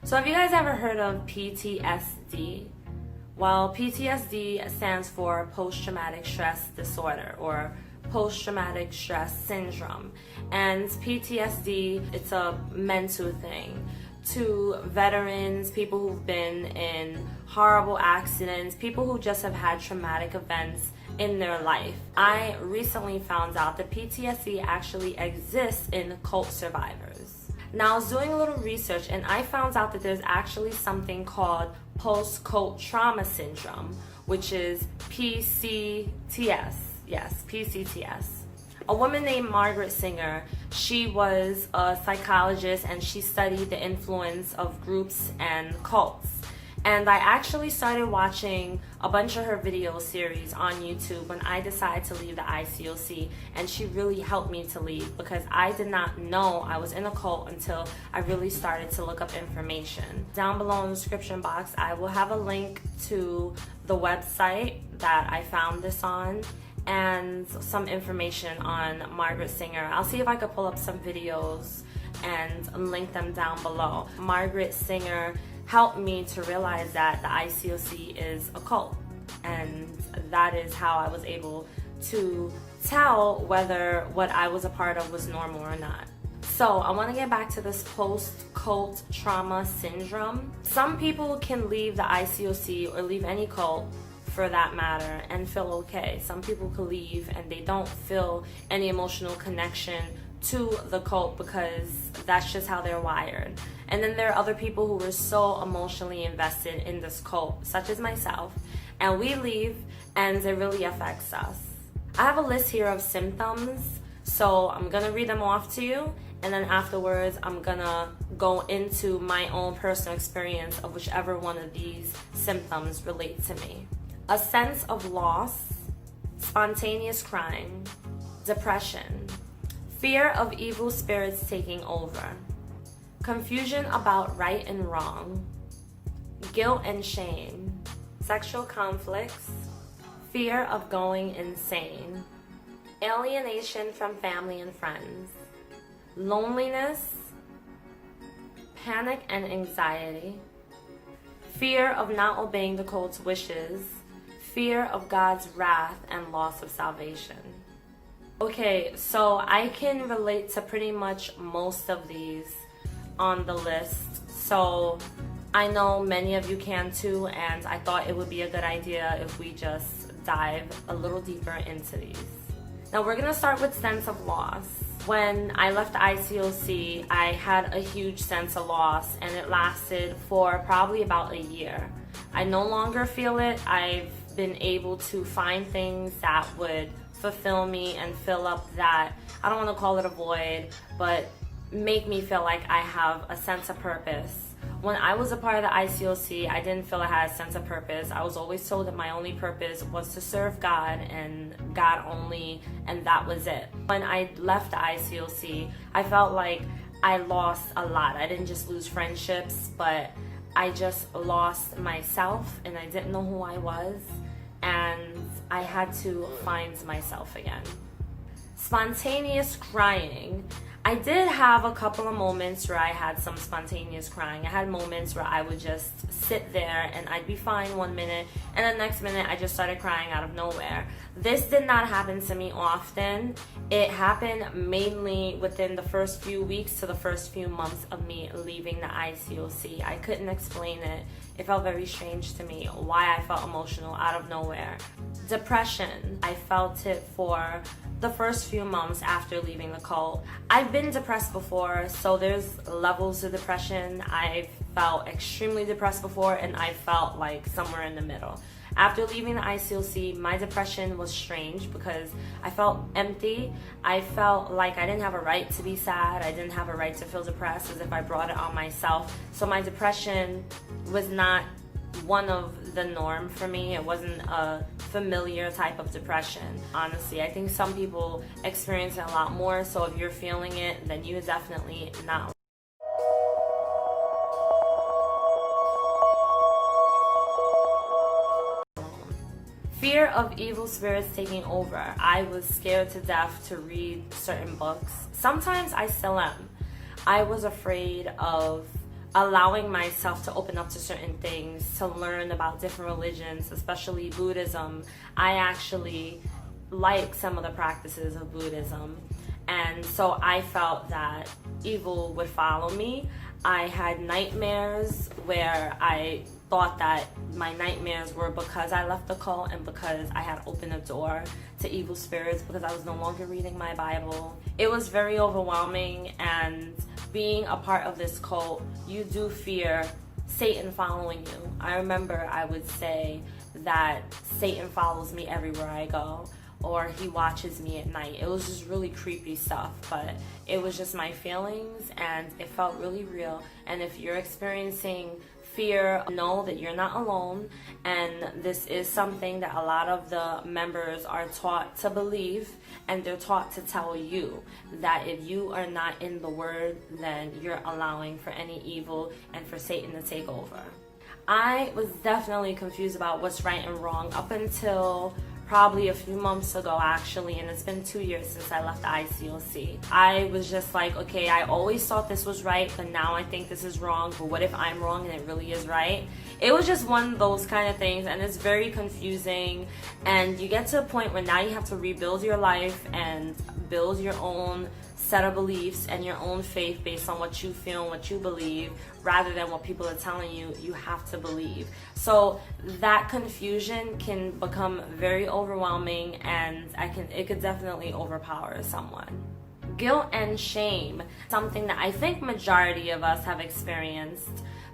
So have you guys ever heard of PTSD? Well, PTSD stands for post-traumatic stress disorder or post-traumatic stress syndrome. And PTSD, it's a mental thing. To veterans, people who've been in horrible accidents, people who just have had traumatic events in their life. I recently found out that PTSD actually exists in cult survivors. Now, I was doing a little research and I found out that there's actually something called post-cult trauma syndrome, which is PCTS. Yes, PCTS. A woman named Margaret Singer, she was a psychologist and she studied the influence of groups and cults. And I actually started watching a bunch of her video series on YouTube when I decided to leave the ICOC, and she really helped me to leave because I did not know I was in a cult until I really started to look up information. Down below in the description box, I will have a link to the website that I found this on and some information on Margaret Singer. I'll see if I could pull up some videos and link them down below. Margaret Singer helped me to realize that the ICOC is a cult, and that is how I was able to tell whether what I was a part of was normal or not. So I want to get back to this post-cult trauma syndrome. Some people can leave the ICOC or leave any cult for that matter and feel okay. Some people can leave and they don't feel any emotional connection to the cult because that's just how they're wired. And then there are other people who were so emotionally invested in this cult, such as myself, and we leave and it really affects us. I have a list here of symptoms, so I'm gonna read them off to you, and then afterwards I'm gonna go into my own personal experience of whichever one of these symptoms relate to me. A sense of loss, spontaneous crying, depression, fear of evil spirits taking over, confusion about right and wrong, guilt and shame, sexual conflicts, fear of going insane, alienation from family and friends, loneliness, panic and anxiety, fear of not obeying the cult's wishes, fear of God's wrath and loss of salvation. Okay, so I can relate to pretty much most of these on the list, so I know many of you can too, and I thought it would be a good idea if we just dive a little deeper into these. Now we're gonna start with sense of loss. When I left the ICOC, I had a huge sense of loss, and it lasted for probably about a year. I no longer feel it. I've been able to find things that would fulfill me and fill up that, I don't want to call it a void, but make me feel like I have a sense of purpose. When I was a part of the ICOC, I didn't feel I had a sense of purpose. I was always told that my only purpose was to serve God and God only, and that was it. When I left the ICOC, I felt like I lost a lot. I didn't just lose friendships, but I just lost myself, and I didn't know who I was, and I had to find myself again. Spontaneous crying. I did have a couple of moments where I had some spontaneous crying. I had moments where I would just sit there and I'd be fine one minute, and the next minute I just started crying out of nowhere. This did not happen to me often. It happened mainly within the first few weeks to the first few months of me leaving the ICOC. I couldn't explain it. It felt very strange to me why I felt emotional out of nowhere. Depression. I felt it for the first few months after leaving the cult. I've been depressed before, so there's levels of depression. I've felt extremely depressed before, and I felt like somewhere in the middle. After leaving the ICOC, my depression was strange because I felt empty. I felt like I didn't have a right to be sad. I didn't have a right to feel depressed, as if I brought it on myself. So my depression was not one of the norm for me. It wasn't a familiar type of depression. Honestly, I think some people experience it a lot more, so if you're feeling it, then you're definitely not. Fear of evil spirits taking over. I was scared to death to read certain books. Sometimes I still am. I was afraid of allowing myself to open up to certain things, to learn about different religions, especially Buddhism. I actually like some of the practices of Buddhism. And so I felt that evil would follow me. I had nightmares where I thought that my nightmares were because I left the cult and because I had opened a door to evil spirits because I was no longer reading my Bible. It was very overwhelming, and being a part of this cult, you do fear Satan following you. I remember I would say that Satan follows me everywhere I go, or he watches me at night. It was just really creepy stuff, but it was just my feelings and it felt really real. And if you're experiencing fear, know that you're not alone, and this is something that a lot of the members are taught to believe, and they're taught to tell you that if you are not in the Word, then you're allowing for any evil and for Satan to take over. I was definitely confused about what's right and wrong up until probably a few months ago, actually, and it's been 2 years since I left the ICOC. I was just like, okay, I always thought this was right, but now I think this is wrong, but what if I'm wrong and it really is right? It was just one of those kind of things, and it's very confusing, and you get to a point where now you have to rebuild your life and build your own set of beliefs and your own faith based on what you feel and what you believe, rather than what people are telling you you have to believe. So that confusion can become very overwhelming, and it could definitely overpower someone. Guilt and shame, something that I think majority of us have experienced,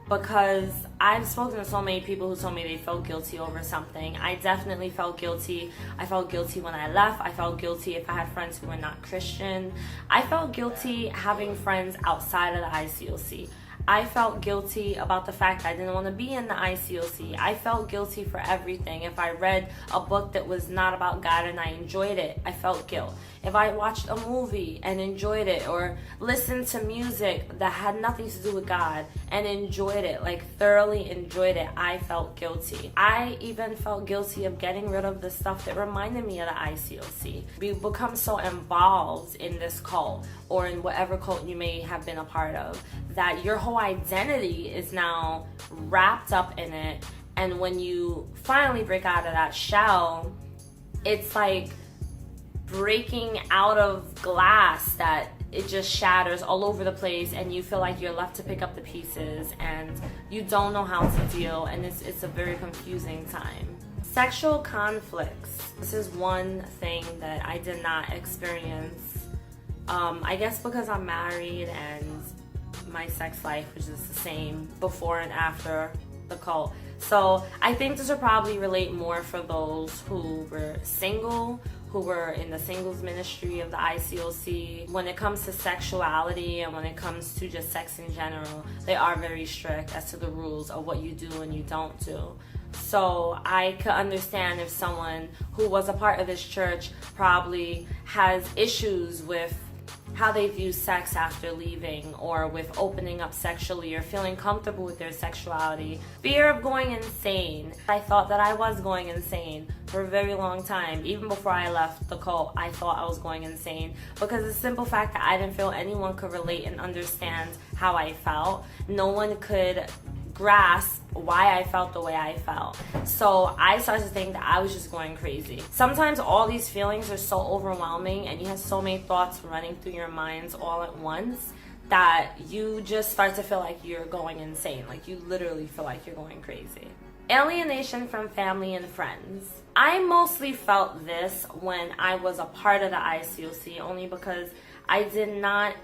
because I've spoken to so many people who told me they felt guilty over something. I definitely felt guilty. I felt guilty when I left. I felt guilty if I had friends who were not Christian. I felt guilty having friends outside of the ICOC. I felt guilty about the fact that I didn't want to be in the ICOC. I felt guilty for everything. If I read a book that was not about God and I enjoyed it, I felt guilt. If I watched a movie and enjoyed it, or listened to music that had nothing to do with God and enjoyed it, like thoroughly enjoyed it, I felt guilty. I even felt guilty of getting rid of the stuff that reminded me of the ICOC. We become so involved in this cult, or in whatever cult you may have been a part of, that your whole identity is now wrapped up in it. And when you finally break out of that shell, it's like breaking out of glass that it just shatters all over the place, and you feel like you're left to pick up the pieces, and you don't know how to deal, and it's a very confusing time. Sexual conflicts. This is one thing that I did not experience. I guess because I'm married and my sex life was just the same before and after the cult. So I think this would probably relate more for those who were single, who were in the singles ministry of the ICOC. When it comes to sexuality and when it comes to just sex in general, they are very strict as to the rules of what you do and you don't do. So I could understand if someone who was a part of this church probably has issues with how they view sex after leaving, or with opening up sexually, or feeling comfortable with their sexuality. Fear of going insane. I thought that I was going insane for a very long time. Even before I left the cult, I thought I was going insane, because the simple fact that I didn't feel anyone could relate and understand how I felt. No one could grasp why I felt the way I felt. So I started to think that I was just going crazy. Sometimes all these feelings are so overwhelming, and you have so many thoughts running through your minds all at once, that you just start to feel like you're going insane. Like, you literally feel like you're going crazy. Alienation from family and friends. I mostly felt this when I was a part of the ICOC, only because I did not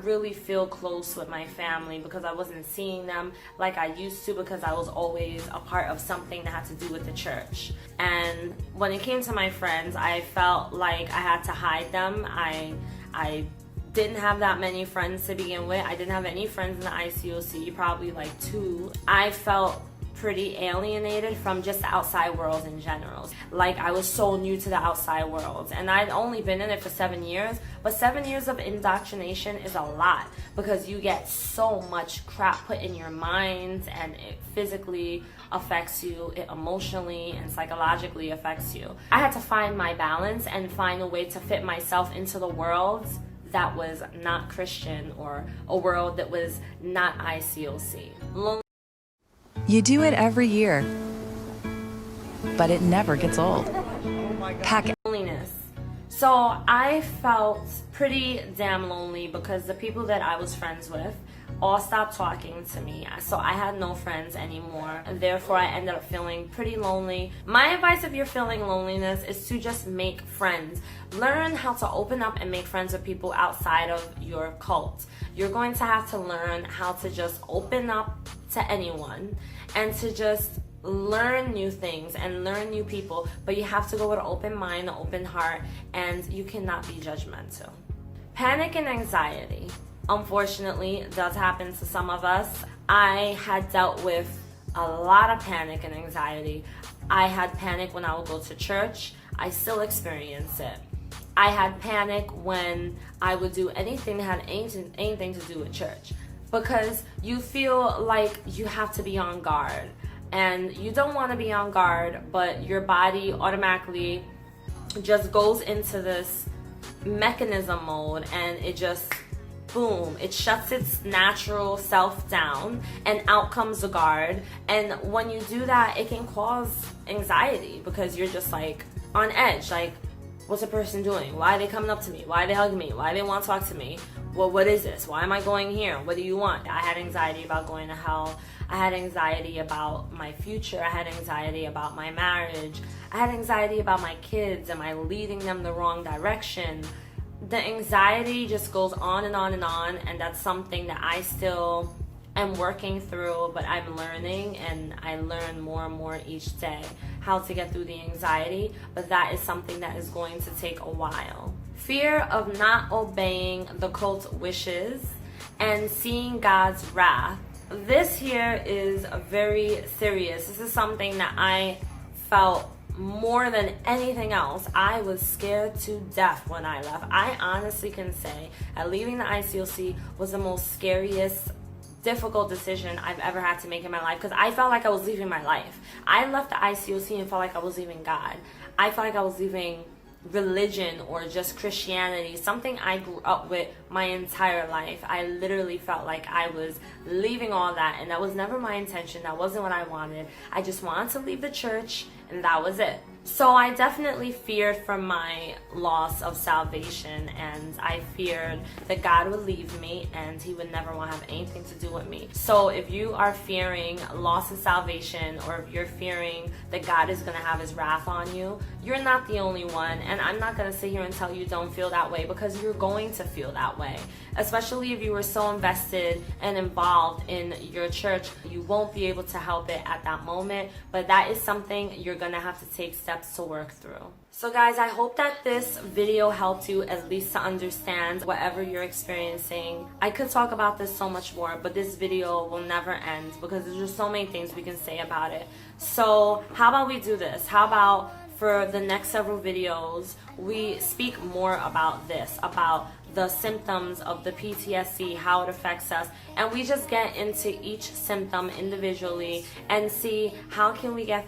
really feel close with my family, because I wasn't seeing them like I used to, because I was always a part of something that had to do with the church. And when it came to my friends, I felt like I had to hide them. I didn't have that many friends to begin with. I didn't have any friends in the ICOC, probably like 2. I felt pretty alienated from just the outside world in general. Like, I was so new to the outside world, and I'd only been in it for 7 years, but 7 years of indoctrination is a lot, because you get so much crap put in your mind, and it physically affects you, it emotionally and psychologically affects you. I had to find my balance and find a way to fit myself into the world that was not Christian or a world that was not ICOC. You do it every year, but it never gets old. Loneliness. So I felt pretty damn lonely because the people that I was friends with all stopped talking to me. So I had no friends anymore, and therefore I ended up feeling pretty lonely. My advice if you're feeling loneliness is to just make friends. Learn how to open up and make friends with people outside of your cult. You're going to have to learn how to just open up to anyone and to just learn new things and learn new people, but you have to go with an open mind, an open heart, and you cannot be judgmental. Panic and anxiety, unfortunately, does happen to some of us. I had dealt with a lot of panic and anxiety. I had panic when I would go to church. I still experience it. I had panic when I would do anything that had anything to do with church, because you feel like you have to be on guard. And you don't want to be on guard, but your body automatically just goes into this mechanism mode, and it just, boom, it shuts its natural self down, and out comes the guard. And when you do that, it can cause anxiety because you're just like on edge, like, what's a person doing? Why are they coming up to me? Why are they hugging me? Why do they want to talk to me? Well, what is this? Why am I going here? What do you want? I had anxiety about going to hell. I had anxiety about my future. I had anxiety about my marriage. I had anxiety about my kids. Am I leading them the wrong direction? The anxiety just goes on and on and on, and that's something that I still am working through, but I'm learning, and I learn more and more each day how to get through the anxiety, but that is something that is going to take a while. Fear of not obeying the cult's wishes and seeing God's wrath. This here is very serious. This is something that I felt more than anything else. I was scared to death when I left. I honestly can say that leaving the ICOC was the most scariest, difficult decision I've ever had to make in my life, because I felt like I was leaving my life. I left the ICOC and felt like I was leaving God. I felt like I was leaving religion or just Christianity, something I grew up with my entire life. I literally felt like I was leaving all that, and that was never my intention. That wasn't what I wanted. I just wanted to leave the church, and that was it. So I definitely feared for my loss of salvation, and I feared that God would leave me and he would never want to have anything to do with me. So if you are fearing loss of salvation, or if you're fearing that God is going to have his wrath on you, you're not the only one. And I'm not going to sit here and tell you don't feel that way, because you're going to feel that way. Especially if you were so invested and involved in your church, you won't be able to help it at that moment, but that is something you're going to have to take steps to work through. So guys, I hope that this video helped you at least to understand whatever you're experiencing. I could talk about this so much more, but this video will never end because there's just so many things we can say about it. So how about we do this? How about for the next several videos, we speak more about this, about the symptoms of the PTSD, how it affects us, and we just get into each symptom individually and see how can we get through